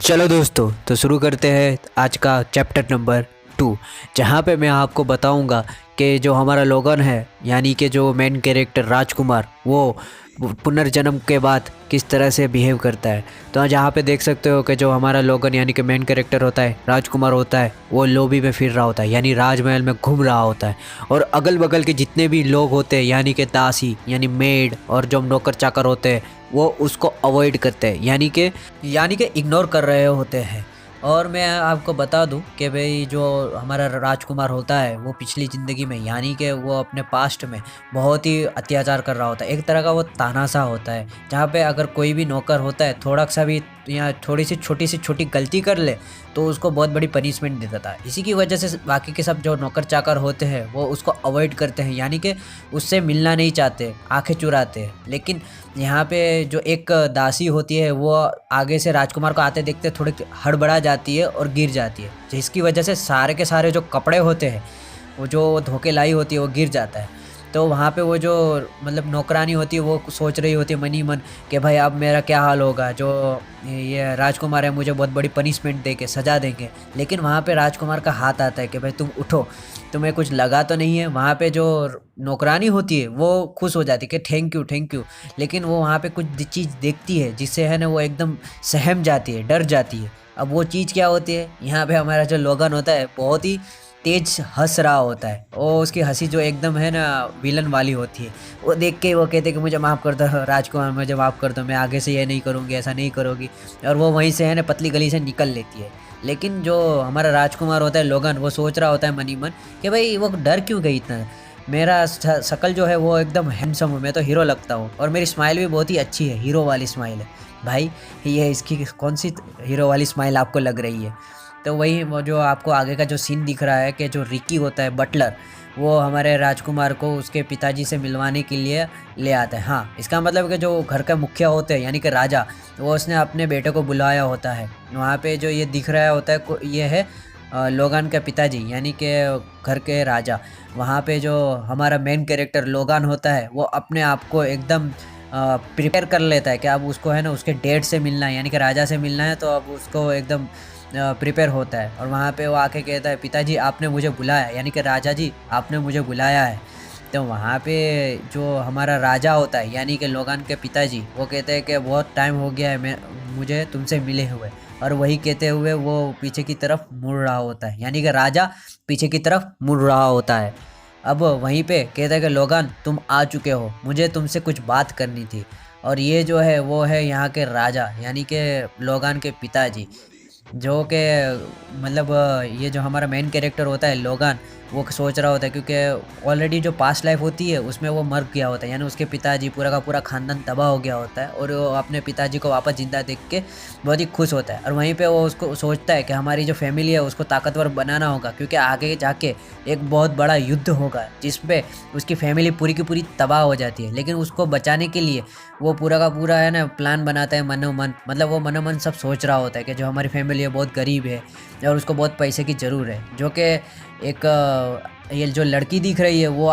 चलो दोस्तों, तो शुरू करते हैं आज का चैप्टर नंबर 2, जहाँ पे मैं आपको बताऊंगा कि जो हमारा लोगन है, यानी कि जो मेन कैरेक्टर राजकुमार, वो पुनर्जन्म के बाद किस तरह से बिहेव करता है। तो जहाँ पे देख सकते हो कि जो हमारा लोगन यानी कि मेन कैरेक्टर होता है, राजकुमार होता है, वो लॉबी में फिर रहा होता है, यानी राजमहल में घूम रहा होता है। और अगल बगल के जितने भी लोग होते हैं, यानी कि दासी यानी मेड और जो नौकर चाकर होते हैं, वो उसको अवॉइड करते हैं, यानी कि इग्नोर कर रहे होते हैं। और मैं आपको बता दूं कि भाई जो हमारा राजकुमार होता है, वो पिछली ज़िंदगी में यानी कि वो अपने पास्ट में बहुत ही अत्याचार कर रहा होता है। एक तरह का वो तानाशाह होता है, जहाँ पे अगर कोई भी नौकर होता है थोड़ा सा भी या थोड़ी सी छोटी गलती कर ले तो उसको बहुत बड़ी पनिशमेंट देता था। इसी की वजह से बाकी के सब जो नौकर चाकर होते हैं वो उसको अवॉइड करते हैं, यानी कि उससे मिलना नहीं चाहते, आंखें चुराते हैं। लेकिन यहाँ पे जो एक दासी होती है, वो आगे से राजकुमार को आते देखते थोड़ी हड़बड़ा जाती है और गिर जाती है, जिसकी वजह से सारे के सारे जो कपड़े होते हैं, वो जो धोके लाई होती है, वो गिर जाता है। तो वहाँ पे वो जो मतलब नौकरानी होती है, वो सोच रही होती है मन ही मन कि भाई अब मेरा क्या हाल होगा, जो ये राजकुमार है मुझे बहुत बड़ी पनिशमेंट दे के सज़ा देंगे। लेकिन वहाँ पे राजकुमार का हाथ आता है कि भाई तुम उठो, तुम्हें कुछ लगा तो नहीं है। वहाँ पे जो नौकरानी होती है वो खुश हो जाती है कि थैंक यू। लेकिन वो वहाँ पे कुछ चीज़ देखती है जिससे है ना वो एकदम सहम जाती है, डर जाती है। अब वो चीज़ क्या होती है, यहाँ पे हमारा जो लोगन होता है बहुत ही तेज हंस रहा होता है, और उसकी हंसी जो एकदम है ना विलन वाली होती है। वो देख के वो कहते हैं कि मुझे माफ़ कर दो राजकुमार, मुझे माफ़ कर दो, मैं आगे से ये नहीं करूँगी, ऐसा नहीं करोगी। और वो वहीं से है ना पतली गली से निकल लेती है। लेकिन जो हमारा राजकुमार होता है लोगन, वो सोच रहा होता है मन ही मन कि भाई वो डर क्यों गई इतना, मेरा शक्ल जो है वो एकदम हैंडसम हूँ, मैं तो हीरो लगता हूँ, और मेरी स्माइल भी बहुत ही अच्छी है, हीरो वाली स्माइल है। भाई ये इसकी कौन सी हीरो वाली स्माइल आपको लग रही है? तो वही वो जो आपको आगे का जो सीन दिख रहा है कि जो रिकी होता है बटलर, वो हमारे राजकुमार को उसके पिताजी से मिलवाने के लिए ले आता है। हाँ, इसका मतलब कि जो घर का मुखिया होते हैं यानी कि राजा, वो उसने अपने बेटे को बुलाया होता है। वहाँ पे जो ये दिख रहा होता है ये है लोगान का पिताजी, यानी कि घर के राजा। वहाँ पे जो हमारा मेन कैरेक्टर लोगान होता है, वो अपने आप को एकदम प्रिपेयर कर लेता है कि अब उसको है ना उसके डैड से मिलना है, यानी कि राजा से मिलना है। तो अब उसको एकदम प्रिपेयर होता है, और वहाँ पे वो आके कहता है पिताजी आपने मुझे बुलाया, यानी कि राजा जी आपने मुझे बुलाया है। तो वहाँ पे जो हमारा राजा होता है यानी कि लोगान के पिताजी, वो कहते हैं कि बहुत टाइम हो गया है मैं मुझे तुमसे मिले हुए। और वही कहते हुए वो पीछे की तरफ मुड़ रहा होता है, यानी कि राजा पीछे की तरफ मुड़ रहा होता है। अब वहीं पे कहता है कि लोगान तुम आ चुके हो, मुझे तुमसे कुछ बात करनी थी। और ये जो है वो है यहाँ के राजा, यानी कि लोगान के पिताजी, जो कि मतलब ये जो हमारा मेन कैरेक्टर होता है लोगान, वो सोच रहा होता है क्योंकि ऑलरेडी जो पास्ट लाइफ होती है उसमें वो मर गया होता है, यानी उसके पिताजी पूरा का पूरा खानदान तबाह हो गया होता है, और वो अपने पिताजी को वापस जिंदा देख के बहुत ही खुश होता है। और वहीं पे वो उसको सोचता है कि हमारी जो फैमिली है उसको ताकतवर बनाना होगा, क्योंकि आगे जाके एक बहुत बड़ा युद्ध होगा जिसपे उसकी फैमिली पूरी की पूरी तबाह हो जाती है। लेकिन उसको बचाने के लिए वो पूरा का पूरा है ना प्लान बनाता है मनोमन, मतलब वो मनोमन सब सोच रहा होता है कि जो हमारी फैमिली है बहुत गरीब है और उसको बहुत पैसे की ज़रूर है, जो कि एक ये जो लड़की दिख रही है वो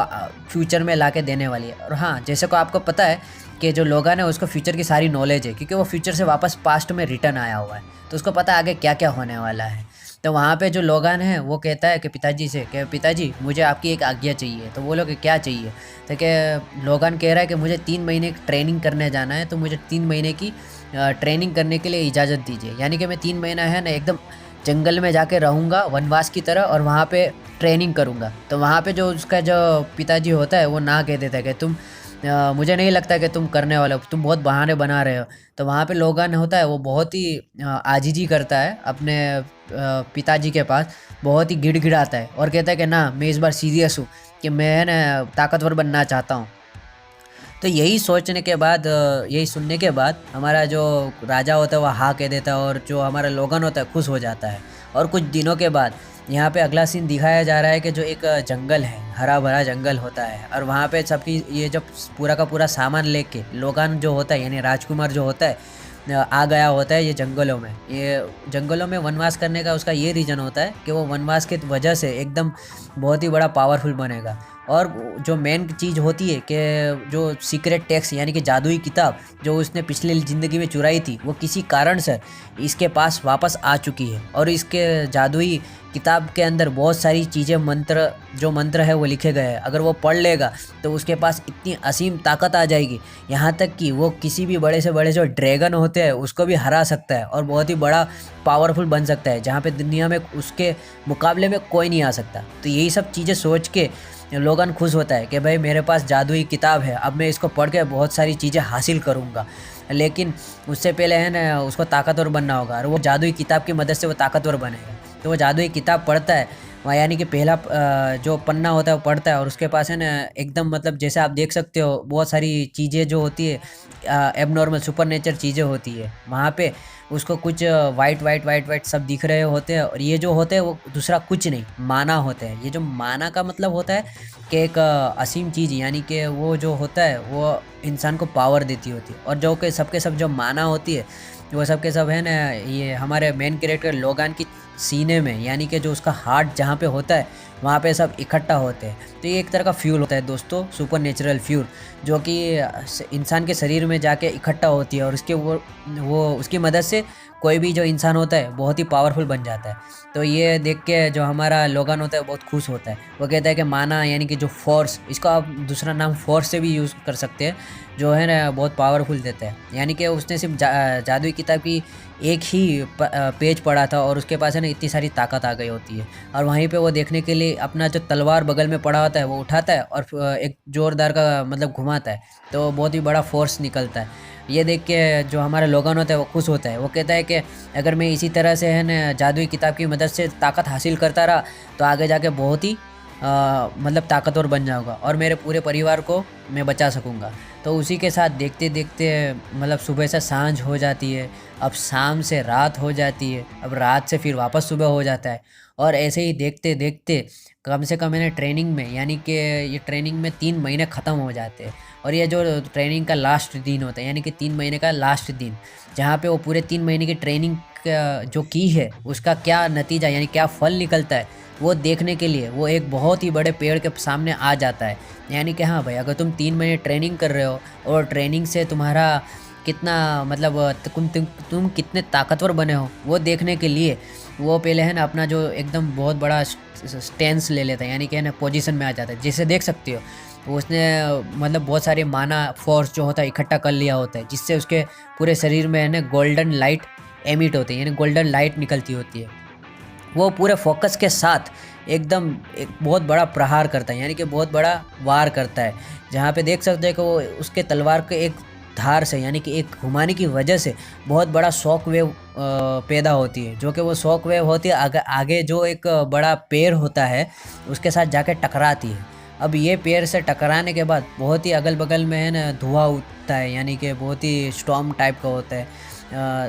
फ्यूचर में ला के देने वाली है। और हाँ, जैसे को आपको पता है कि जो लोगान है उसको फ्यूचर की सारी नॉलेज है, क्योंकि वो फ्यूचर से वापस पास्ट में रिटर्न आया हुआ है, तो उसको पता है आगे क्या क्या होने वाला है। तो वहाँ पे जो लोगान है वो कहता है कि पिताजी से कि पिताजी मुझे आपकी एक आज्ञा चाहिए। तो वो लोग क्या चाहिए, तो कि लोगान कह रहा है कि मुझे 3 महीने ट्रेनिंग करने जाना है, तो मुझे 3 महीने की ट्रेनिंग करने के लिए इजाज़त दीजिए। यानी कि मैं 3 महीना है ना एकदम जंगल में जाके रहूँगा वनवास की तरह, और वहाँ पे ट्रेनिंग करूँगा। तो वहाँ पे जो उसका जो पिताजी होता है वो ना कह देता है कि तुम मुझे नहीं लगता कि तुम करने वाले हो, तुम बहुत बहाने बना रहे हो। तो वहाँ पे लोगान होता है वो बहुत ही आजीजी करता है अपने पिताजी के पास, बहुत ही गिड़गिड़ाता है और कहता है कि ना मैं इस बार सीरियस हूँ कि मैं है ना ताकतवर बनना चाहता हूँ। तो यही सोचने के बाद यही सुनने के बाद हमारा जो राजा होता है वो हाँ कह देता है, और जो हमारा लोगन होता है खुश हो जाता है। और कुछ दिनों के बाद यहाँ पे अगला सीन दिखाया जा रहा है कि जो एक जंगल है, हरा भरा जंगल होता है, और वहाँ पे सबकी ये जब पूरा का पूरा सामान लेके लोगान जो होता है यानी राजकुमार जो होता है आ गया होता है ये जंगलों में। ये जंगलों में वनवास करने का उसका ये रीज़न होता है कि वो वनवास की वजह से एकदम बहुत ही बड़ा पावरफुल बनेगा। और जो मेन चीज़ होती है कि जो सीक्रेट टेक्स्ट यानी कि जादुई किताब जो उसने पिछले ज़िंदगी में चुराई थी, वो किसी कारण से इसके पास वापस आ चुकी है। और इसके जादुई किताब के अंदर बहुत सारी चीज़ें, मंत्र है वो लिखे गए हैं। अगर वो पढ़ लेगा तो उसके पास इतनी असीम ताकत आ जाएगी, यहाँ तक कि वो किसी भी बड़े से बड़े जो ड्रैगन होते हैं उसको भी हरा सकता है और बहुत ही बड़ा पावरफुल बन सकता है, जहाँ पे दुनिया में उसके मुकाबले में कोई नहीं आ सकता। तो यही सब चीज़ें सोच के लोगन खुश होता है कि भाई मेरे पास जादुई किताब है, अब मैं इसको पढ़ के बहुत सारी चीज़ें हासिल करूँगा। लेकिन उससे पहले है ना उसको ताकतवर बनना होगा, और वो जादुई किताब की मदद से वो ताकतवर बनेगा। तो वो जादुई किताब पढ़ता है वहाँ, यानी कि पहला जो पन्ना होता है वो पढ़ता है, और उसके पास है ना एकदम मतलब जैसे आप देख सकते हो बहुत सारी चीज़ें जो होती है एबनॉर्मल सुपरनेचर चीज़ें होती है वहाँ पे। उसको कुछ वाइट सब दिख रहे होते हैं, और ये जो होते हैं वो दूसरा कुछ नहीं माना होते हैं। ये जो माना का मतलब होता है कि एक असीम चीज़, यानी कि वो जो होता है वो इंसान को पावर देती होती है। और जो कि सबके सब जो माना होती है वो सब के सब है ना ये हमारे मेन कैरेक्टर लोगान की सीने में, यानी कि जो उसका हार्ट जहाँ पे होता है वहाँ पे सब इकट्ठा होते हैं। तो ये एक तरह का फ्यूल होता है दोस्तों, सुपर नेचुरल फ्यूल, जो कि इंसान के शरीर में जाके इकट्ठा होती है, और उसके वो उसकी मदद से कोई भी जो इंसान होता है बहुत ही पावरफुल बन जाता है। तो ये देख के जो हमारा लोगन होता है बहुत खुश होता है। वो कहता है कि माना यानी कि जो फोर्स, इसका आप दूसरा नाम फोर्स से भी यूज़ कर सकते हैं, जो है ना बहुत पावरफुल देता है। यानी कि उसने सिर्फ जादुई किताब की एक ही पेज पढ़ा था और उसके पास है ना इतनी सारी ताकत आ गई होती है। और वहीं पे वो देखने के लिए अपना जो तलवार बगल में पड़ा होता है वो उठाता है और एक ज़ोरदार का मतलब घुमाता है, तो बहुत ही बड़ा फोर्स निकलता है। ये देख के जो हमारा लोगन होता है वो खुश होता है। वो कहता है कि अगर मैं इसी तरह से है ना जादुई किताब की मदद से ताकत हासिल करता रहा तो आगे जाके बहुत ही मतलब ताकतवर बन जाऊँगा और मेरे पूरे परिवार को मैं बचा सकूँगा। तो उसी के साथ देखते देखते मतलब सुबह से सांझ हो जाती है, अब शाम से रात हो जाती है, अब रात से फिर वापस सुबह हो जाता है। और ऐसे ही देखते देखते कम से कम मैंने ट्रेनिंग में, यानी कि ये ट्रेनिंग में 3 महीने ख़त्म हो जाते हैं। और ये जो ट्रेनिंग का लास्ट दिन होता है, यानी कि 3 महीने का लास्ट दिन, जहाँ पे वो पूरे 3 महीने की ट्रेनिंग जो की है उसका क्या नतीजा यानी क्या फल निकलता है वो देखने के लिए वो एक बहुत ही बड़े पेड़ के सामने आ जाता है। यानी कि हाँ भाई, अगर तुम 3 महीने ट्रेनिंग कर रहे हो और ट्रेनिंग से तुम्हारा कितना मतलब तुम कितने ताकतवर बने हो वो देखने के लिए वो पहले है ना अपना जो एकदम बहुत बड़ा स्टेंस ले लेता है, यानी कि है ना पोजीशन में आ जाता है। जैसे देख सकते हो उसने मतलब बहुत सारे माना फोर्स जो होता है इकट्ठा कर लिया होता है, जिससे उसके पूरे शरीर में है ना गोल्डन लाइट एमिट होती है, यानी गोल्डन लाइट निकलती होती है। वो पूरे फोकस के साथ एकदम एक बहुत बड़ा प्रहार करता है, यानी कि बहुत बड़ा वार करता है, जहाँ पे देख सकते हैं कि वो उसके तलवार के एक धार से यानी कि एक घुमाने की वजह से बहुत बड़ा शॉक वेव पैदा होती है, जो कि वो शॉक वेव होती है आगे जो एक बड़ा पेड़ होता है उसके साथ जाके टकराती है। अब ये पेड़ से टकराने के बाद बहुत ही अगल बगल में है ना धुआं उठता है, यानी कि बहुत ही स्टॉर्म टाइप का होता है।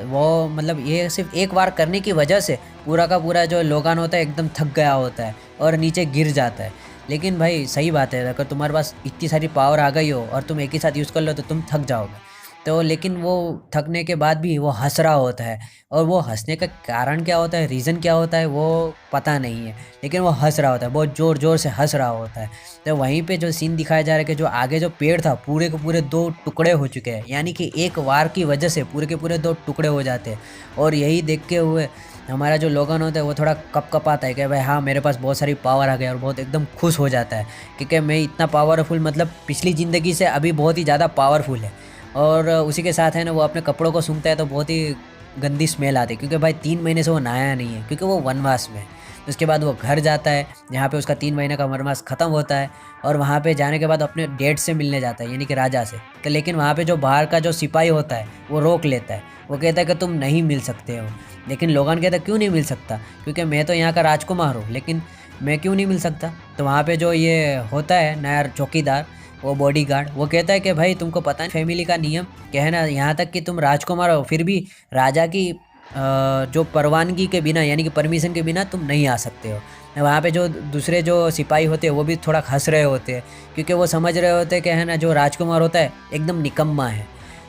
वो मतलब ये सिर्फ एक बार करने की वजह से पूरा का पूरा जो लोगान होता है एकदम थक गया होता है और नीचे गिर जाता है। लेकिन भाई सही बात है, अगर तुम्हारे पास इतनी सारी पावर आ गई हो और तुम एक ही साथ यूज़ कर लो तो तुम थक जाओगे। तो लेकिन वो थकने के बाद भी वो हंस रहा होता है, और वो हंसने का कारण क्या होता है, रीज़न क्या होता है वो पता नहीं है, लेकिन वो हंस रहा होता है, बहुत ज़ोर ज़ोर से हंस रहा होता है। तो वहीं पे जो सीन दिखाया जा रहा है कि जो आगे जो पेड़ था पूरे के पूरे 2 टुकड़े हो चुके हैं, यानी कि एक वार की वजह से पूरे के पूरे 2 टुकड़े हो जाते हैं। और यही देखते हुए हमारा जो लोगन होता है वो थोड़ा कँपाता है कि भाई हाँ मेरे पास बहुत सारी पावर आ गई, और बहुत एकदम खुश हो जाता है क्योंकि मैं इतना पावरफुल मतलब पिछली ज़िंदगी से अभी बहुत ही ज़्यादा पावरफुल है। और उसी के साथ है ना वो अपने कपड़ों को सूंघता है तो बहुत ही गंदी स्मेल आती है, क्योंकि भाई 3 महीने से वो नहाया नहीं है क्योंकि वो वनवास में है। उसके बाद वो घर जाता है जहाँ पे उसका 3 महीने का वनवास ख़त्म होता है, और वहाँ पे जाने के बाद अपने डैड से मिलने जाता है, यानी कि राजा से। तो लेकिन वहाँ पे जो बाहर का जो सिपाही होता है वो रोक लेता है, वो कहता है कि तुम नहीं मिल सकते हो। लेकिन लोगन कहता है क्यों नहीं मिल सकता, क्योंकि मैं तो यहाँ का राजकुमार हूँ, लेकिन मैं क्यों नहीं मिल सकता। तो वहाँ पे जो ये होता है नया चौकीदार, वो बॉडीगार्ड, वो कहता है कि भाई तुमको पता नहीं फैमिली का नियम क्या है ना, यहाँ तक कि तुम राजकुमार हो फिर भी राजा की जो परवानगी के बिना यानी कि परमिशन के बिना तुम नहीं आ सकते हो। वहाँ पे जो दूसरे जो सिपाही होते हैं वो भी थोड़ा हंस रहे होते हैं, क्योंकि वो समझ रहे होते हैं कि है ना जो राजकुमार होता है एकदम निकम्मा है।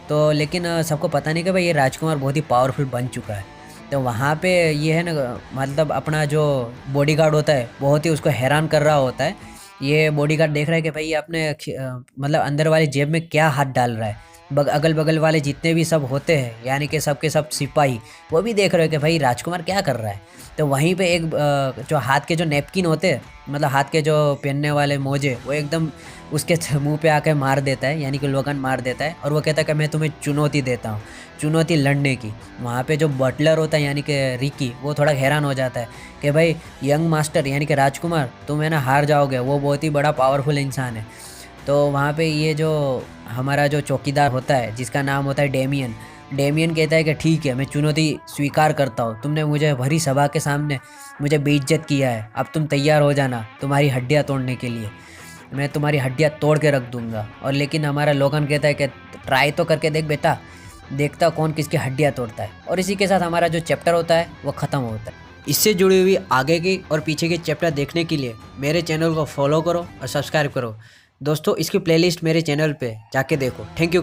तो लेकिन सबको पता नहीं कि भाई ये राजकुमार बहुत ही पावरफुल बन चुका है। तो वहाँ पे ये है ना मतलब अपना जो बॉडीगार्ड होता है बहुत ही उसको हैरान कर रहा होता है, ये बॉडीगार्ड देख रहा है कि भाई आपने मतलब अंदर वाली जेब में क्या हाथ डाल रहा है। अगल बगल वाले जितने भी सब होते हैं यानी कि सब के सब सिपाही वो भी देख रहे हो कि भाई राजकुमार क्या कर रहा है। तो वहीं पे एक जो हाथ के जो नैपकिन होते हैं मतलब हाथ के जो पहनने वाले मोजे वो एकदम उसके मुंह पे आके मार देता है यानी कि लोगन मार देता है और वो कहता है कि मैं तुम्हें चुनौती देता हूँ, चुनौती लड़ने की। वहाँ पे जो बटलर होता है यानी कि रिकी वो थोड़ा हैरान हो जाता है कि भाई यंग मास्टर यानी कि राजकुमार तुम है ना हार जाओगे, वो बहुत ही बड़ा पावरफुल इंसान है। तो वहाँ पे ये जो हमारा जो चौकीदार होता है जिसका नाम होता है डेमियन, डेमियन कहता है कि ठीक है मैं चुनौती स्वीकार करता हूँ, तुमने मुझे भरी सभा के सामने मुझे बेइज्जत किया है, अब तुम तैयार हो जाना तुम्हारी हड्डियाँ तोड़ने के लिए, मैं तुम्हारी हड्डियाँ तोड़ के रख दूंगा। और लेकिन हमारा लोगन कहता है कि ट्राई तो करके देख बेटा, देखता कौन किसकी हड्डियाँ तोड़ता है। और इसी के साथ हमारा जो चैप्टर होता है वो ख़त्म होता है। इससे जुड़ी हुई आगे की और पीछे के चैप्टर देखने के लिए मेरे चैनल को फॉलो करो और सब्सक्राइब करो। दोस्तों इसकी प्लेलिस्ट मेरे चैनल पे जाके देखो। Thank you.